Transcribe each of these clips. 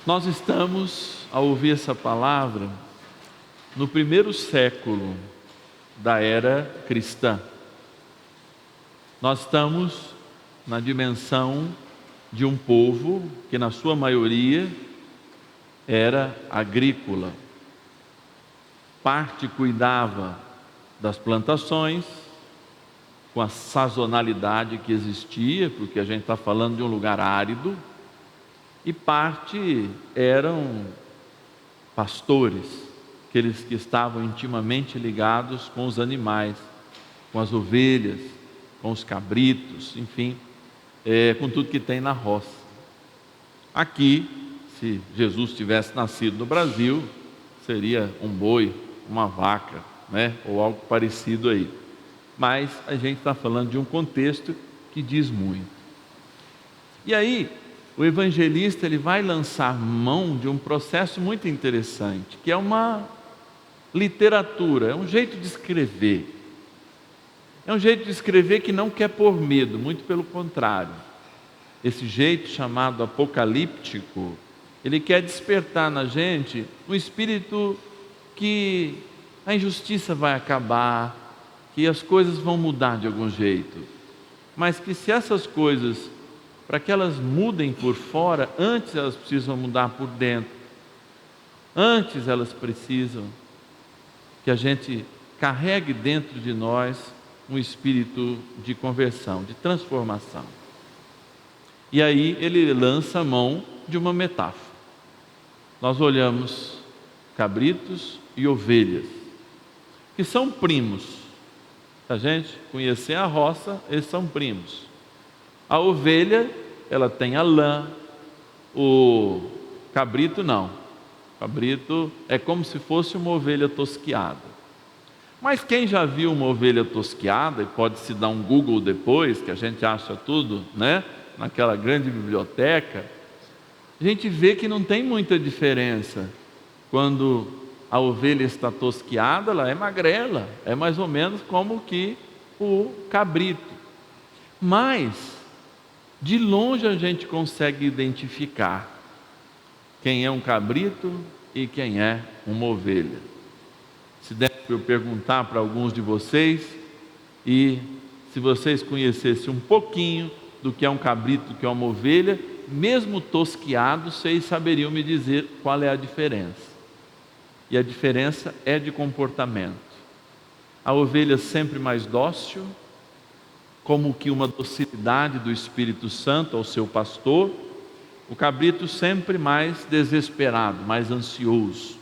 Nós estamos, a ouvir essa palavra, no primeiro século da era cristã. Nós estamos na dimensão de um povo que, na sua maioria, era agrícola. Parte cuidava das plantações, com a sazonalidade que existia, porque a gente está falando de um lugar árido, e parte eram pastores, aqueles que estavam intimamente ligados com os animais, com as ovelhas, com os cabritos, enfim, com tudo que tem na roça. Aqui, se Jesus tivesse nascido no Brasil, seria um boi, uma vaca, né? Ou algo parecido aí. Mas a gente está falando de um contexto que diz muito. E aí, o evangelista ele vai lançar mão de um processo muito interessante, que é uma literatura, é um jeito de escrever. É um jeito de escrever que não quer pôr medo, muito pelo contrário. Esse jeito chamado apocalíptico, ele quer despertar na gente um espírito que a injustiça vai acabar, que as coisas vão mudar de algum jeito, mas que se essas coisas, para que elas mudem por fora, antes elas precisam mudar por dentro. Antes elas precisam que a gente carregue dentro de nós um espírito de conversão, de transformação. E aí ele lança a mão de uma metáfora. Nós olhamos cabritos e ovelhas, que são primos. Se a gente conhecer a roça, eles são primos. A ovelha, ela tem a lã, o cabrito não. O cabrito é como se fosse uma ovelha tosquiada. Mas quem já viu uma ovelha tosquiada, e pode se dar um Google depois, que a gente acha tudo, né? Naquela grande biblioteca, a gente vê que não tem muita diferença. Quando a ovelha está tosquiada, ela é magrela, é mais ou menos como que o cabrito. Mas de longe a gente consegue identificar quem é um cabrito e quem é uma ovelha. Se der para eu perguntar para alguns de vocês, e se vocês conhecessem um pouquinho do que é um cabrito, do que é uma ovelha, mesmo tosquiados, vocês saberiam me dizer qual é a diferença. E a diferença é de comportamento. A ovelha sempre mais dócil, como que uma docilidade do Espírito Santo ao seu pastor. O cabrito sempre mais desesperado, mais ansioso.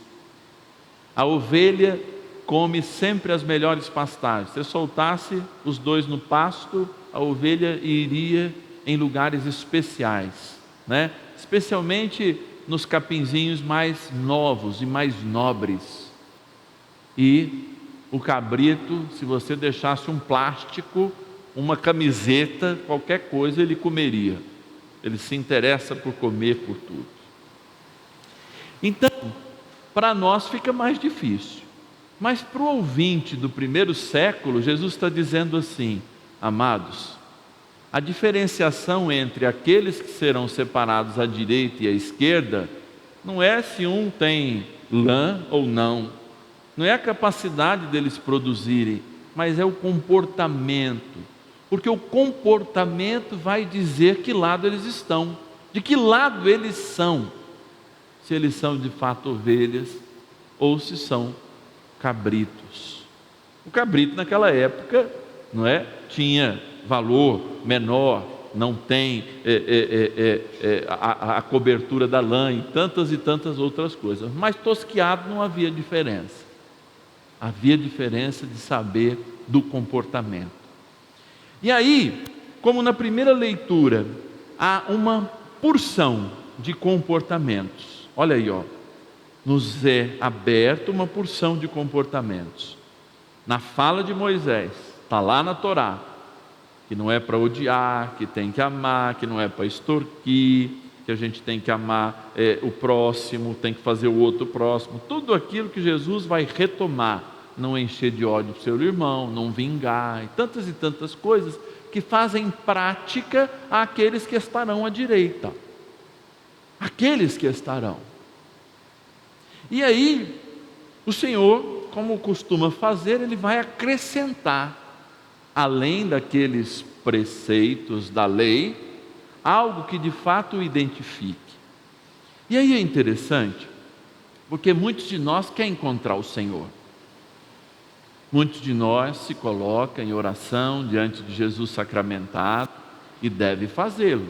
A ovelha come sempre as melhores pastagens. Se soltasse os dois no pasto, a ovelha iria em lugares especiais, né? Especialmente nos capinzinhos mais novos e mais nobres. E o cabrito, se você deixasse um plástico, uma camiseta, qualquer coisa ele comeria. Ele se interessa por comer, por tudo. Então, para nós fica mais difícil. Mas para o ouvinte do primeiro século, Jesus está dizendo assim: amados, a diferenciação entre aqueles que serão separados à direita e à esquerda, não é se um tem lã ou não, não é a capacidade deles produzirem, mas é o comportamento. Porque o comportamento vai dizer que lado eles estão, de que lado eles são, se eles são de fato ovelhas ou se são cabritos. O cabrito naquela época, não é, tinha valor menor, não tem a cobertura da lã e tantas outras coisas, mas tosquiado não havia diferença. Havia diferença de saber do comportamento. E aí, como na primeira leitura, há uma porção de comportamentos. Olha aí, nos é aberta uma porção de comportamentos. Na fala de Moisés, está lá na Torá, que não é para odiar, que tem que amar, que não é para extorquir, que a gente tem que amar o próximo, tem que fazer o outro próximo. Tudo aquilo que Jesus vai retomar. Não encher de ódio o seu irmão, não vingar, e tantas coisas que fazem prática àqueles que estarão à direita. aqueles que estarão. E aí, o Senhor, como costuma fazer, Ele vai acrescentar, além daqueles preceitos da lei, algo que de fato o identifique. E aí é interessante, porque muitos de nós querem encontrar o Senhor. Muitos de nós se colocam em oração diante de Jesus sacramentado e deve fazê-lo.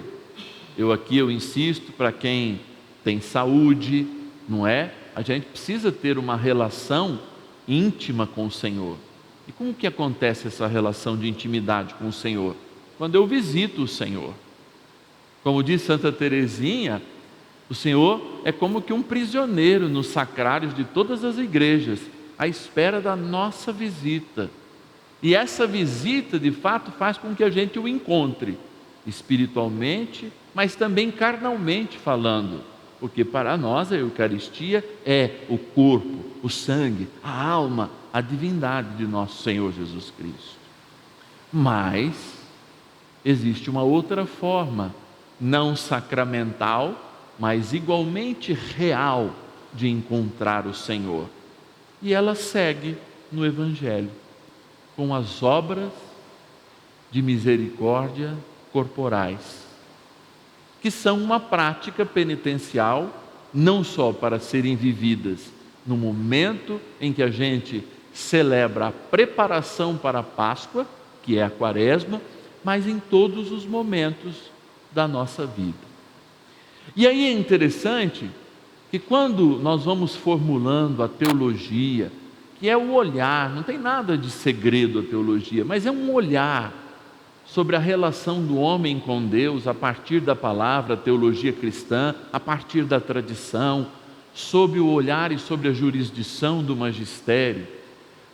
Eu insisto para quem tem saúde, não é? A gente precisa ter uma relação íntima com o Senhor. E como que acontece essa relação de intimidade com o Senhor? Quando eu visito o Senhor. Como diz Santa Teresinha, o Senhor é como que um prisioneiro nos sacrários de todas as igrejas, à espera da nossa visita. E essa visita, de fato, faz com que a gente o encontre, espiritualmente, mas também carnalmente falando. Porque para nós a Eucaristia é o corpo, o sangue, a alma, a divindade de nosso Senhor Jesus Cristo. Mas existe uma outra forma, não sacramental, mas igualmente real de encontrar o Senhor. E ela segue no Evangelho, com as obras de misericórdia corporais, que são uma prática penitencial, não só para serem vividas no momento em que a gente celebra a preparação para a Páscoa, que é a Quaresma, mas em todos os momentos da nossa vida. E aí é interessante que quando nós vamos formulando a teologia, que é o olhar, não tem nada de segredo a teologia, mas é um olhar sobre a relação do homem com Deus a partir da palavra, a teologia cristã, a partir da tradição, sob o olhar e sobre a jurisdição do magistério,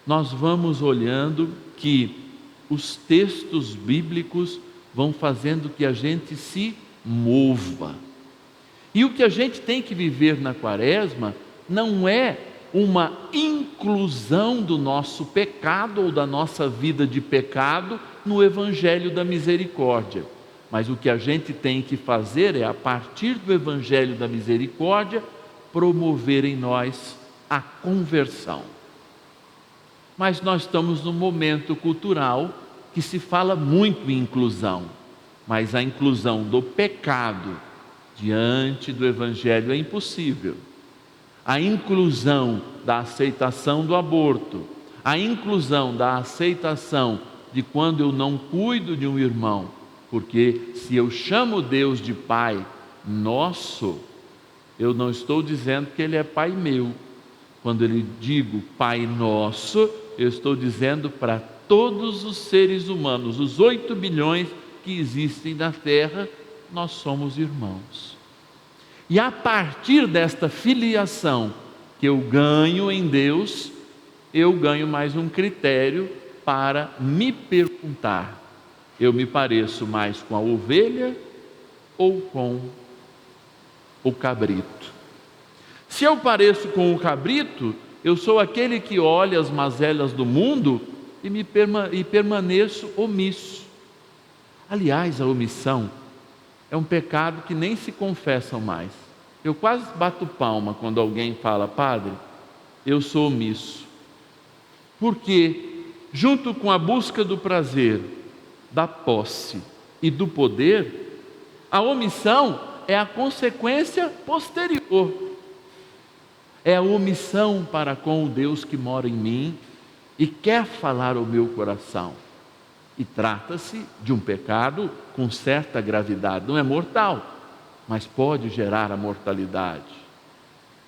nós vamos olhando que os textos bíblicos vão fazendo que a gente se mova. E o que a gente tem que viver na Quaresma não é uma inclusão do nosso pecado ou da nossa vida de pecado no Evangelho da Misericórdia. Mas o que a gente tem que fazer é, a partir do Evangelho da Misericórdia, promover em nós a conversão. Mas nós estamos num momento cultural que se fala muito em inclusão, mas a inclusão do pecado diante do Evangelho é impossível. A inclusão da aceitação do aborto, a inclusão da aceitação de quando eu não cuido de um irmão, porque se eu chamo Deus de Pai nosso, eu não estou dizendo que Ele é Pai meu. Quando eu digo Pai nosso, eu estou dizendo para todos os seres humanos, os 8 bilhões que existem na Terra, nós somos irmãos. E a partir desta filiação que eu ganho em Deus, eu ganho mais um critério para me perguntar: eu me pareço mais com a ovelha ou com o cabrito? Se eu pareço com o cabrito, eu sou aquele que olha as mazelas do mundo e permaneço omisso. Aliás, a omissão é um pecado que nem se confessam mais. Eu quase bato palma quando alguém fala: padre, eu sou omisso. Porque, junto com a busca do prazer, da posse e do poder, a omissão é a consequência posterior. É a omissão para com o Deus que mora em mim e quer falar ao meu coração. E trata-se de um pecado com certa gravidade, não é mortal, mas pode gerar a mortalidade.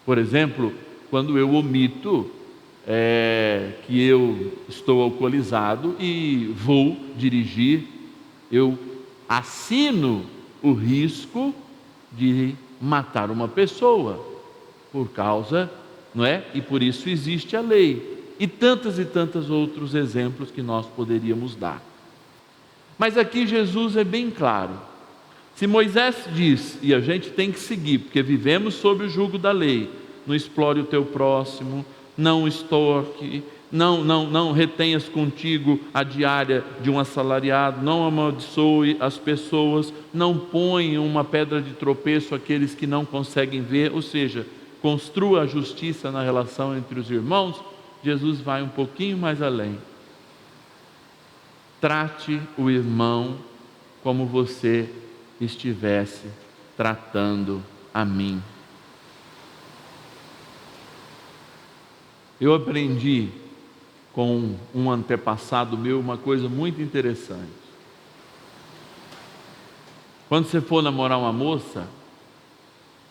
Por exemplo, quando eu omito que eu estou alcoolizado e vou dirigir, eu assino o risco de matar uma pessoa, por causa, não é? E por isso existe a lei. E tantos outros exemplos que nós poderíamos dar. Mas aqui Jesus é bem claro. Se Moisés diz, e a gente tem que seguir, porque vivemos sob o jugo da lei: não explore o teu próximo, não extorque, não retenhas contigo a diária de um assalariado, não amaldiçoe as pessoas, não põe uma pedra de tropeço àqueles que não conseguem ver, ou seja, construa a justiça na relação entre os irmãos. Jesus vai um pouquinho mais além. Trate o irmão como você estivesse tratando a mim. Eu aprendi com um antepassado meu uma coisa muito interessante. Quando você for namorar uma moça,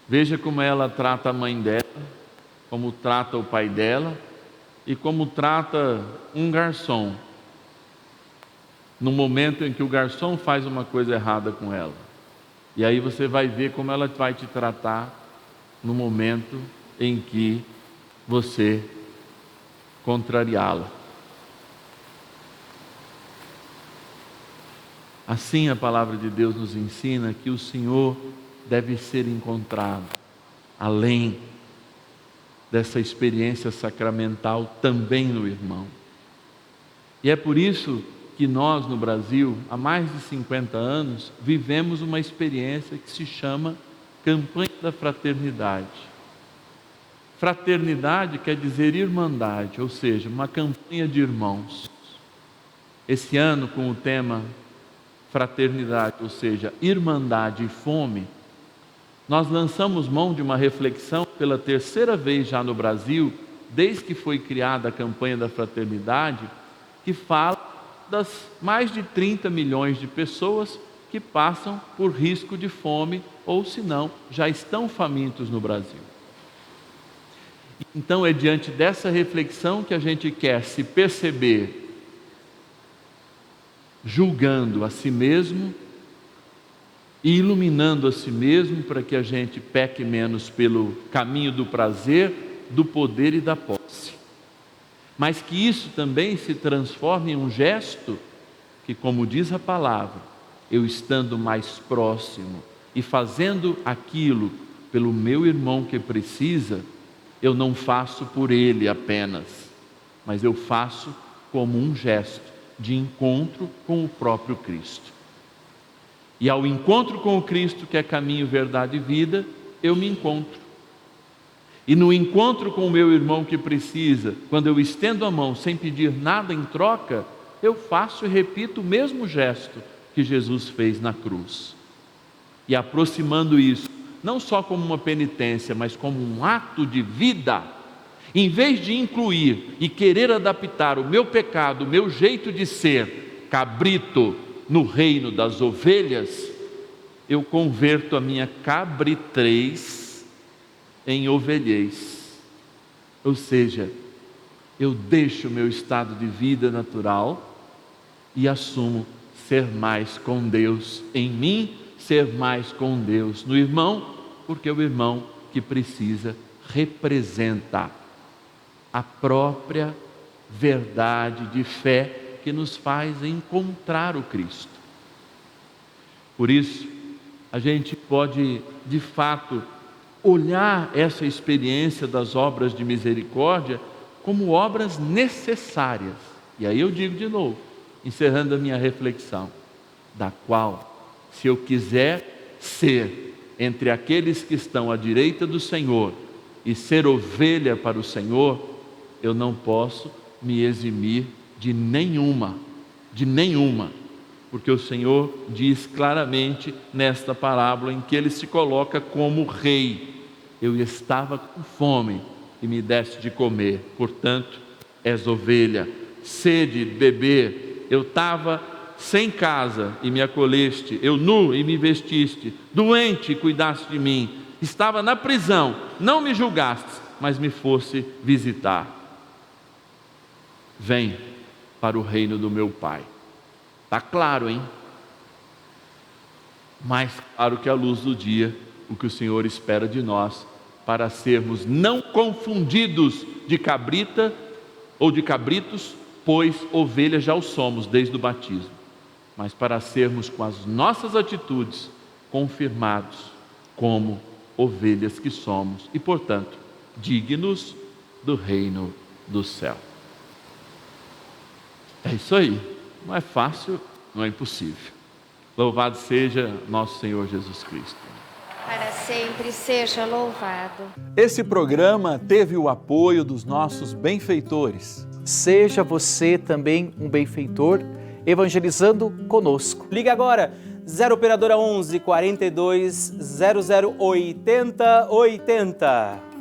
veja como ela trata a mãe dela, como trata o pai dela e como trata um garçom, no momento em que o garçom faz uma coisa errada com ela. E aí você vai ver como ela vai te tratar no momento em que você contrariá-la. Assim a palavra de Deus nos ensina que o Senhor deve ser encontrado além dessa experiência sacramental também no irmão. E é por isso que nós no Brasil, há mais de 50 anos, vivemos uma experiência que se chama Campanha da Fraternidade. Fraternidade quer dizer irmandade, ou seja, uma campanha de irmãos. Esse ano, com o tema Fraternidade, ou seja, irmandade e fome, nós lançamos mão de uma reflexão pela terceira vez já no Brasil, desde que foi criada a campanha da fraternidade, que fala das mais de 30 milhões de pessoas que passam por risco de fome ou, se não, já estão famintos no Brasil. Então é diante dessa reflexão que a gente quer se perceber julgando a si mesmo e iluminando a si mesmo para que a gente peque menos pelo caminho do prazer, do poder e da posse. Mas que isso também se transforme em um gesto que, como diz a palavra, eu estando mais próximo e fazendo aquilo pelo meu irmão que precisa, eu não faço por ele apenas, mas eu faço como um gesto de encontro com o próprio Cristo. E ao encontro com o Cristo, que é caminho, verdade e vida, eu me encontro. E no encontro com o meu irmão que precisa, quando eu estendo a mão sem pedir nada em troca, eu faço e repito o mesmo gesto que Jesus fez na cruz. E aproximando isso, não só como uma penitência, mas como um ato de vida, em vez de incluir e querer adaptar o meu pecado, o meu jeito de ser cabrito no reino das ovelhas, eu converto a minha cabritrez em ovelhez. Ou seja, eu deixo o meu estado de vida natural e assumo ser mais com Deus em mim, ser mais com Deus no irmão, porque o irmão que precisa representa a própria verdade de fé que nos faz encontrar o Cristo. Por isso, a gente pode, de fato, olhar essa experiência das obras de misericórdia como obras necessárias. E aí eu digo de novo, encerrando a minha reflexão, da qual, se eu quiser ser entre aqueles que estão à direita do Senhor e ser ovelha para o Senhor, eu não posso me eximir de nenhuma, porque o Senhor diz claramente nesta parábola em que ele se coloca como rei. Eu estava com fome e me deste de comer, portanto és ovelha. Sede de beber, eu estava sem casa e me acolheste, eu nu e me vestiste, doente e cuidaste de mim, estava na prisão, não me julgaste, mas me fosse visitar. Vem para o reino do meu Pai. Está claro, hein? Mais claro que a luz do dia, o que o Senhor espera de nós, para sermos não confundidos de cabrita ou de cabritos, pois ovelhas já o somos desde o batismo, mas para sermos com as nossas atitudes confirmados como ovelhas que somos e, portanto, dignos do reino do céu. É isso aí. Não é fácil, não é impossível. Louvado seja nosso Senhor Jesus Cristo. Para sempre seja louvado. Esse programa teve o apoio dos nossos benfeitores. Seja você também um benfeitor, evangelizando conosco. Ligue agora, 0 Operadora 11 42 00 80 80.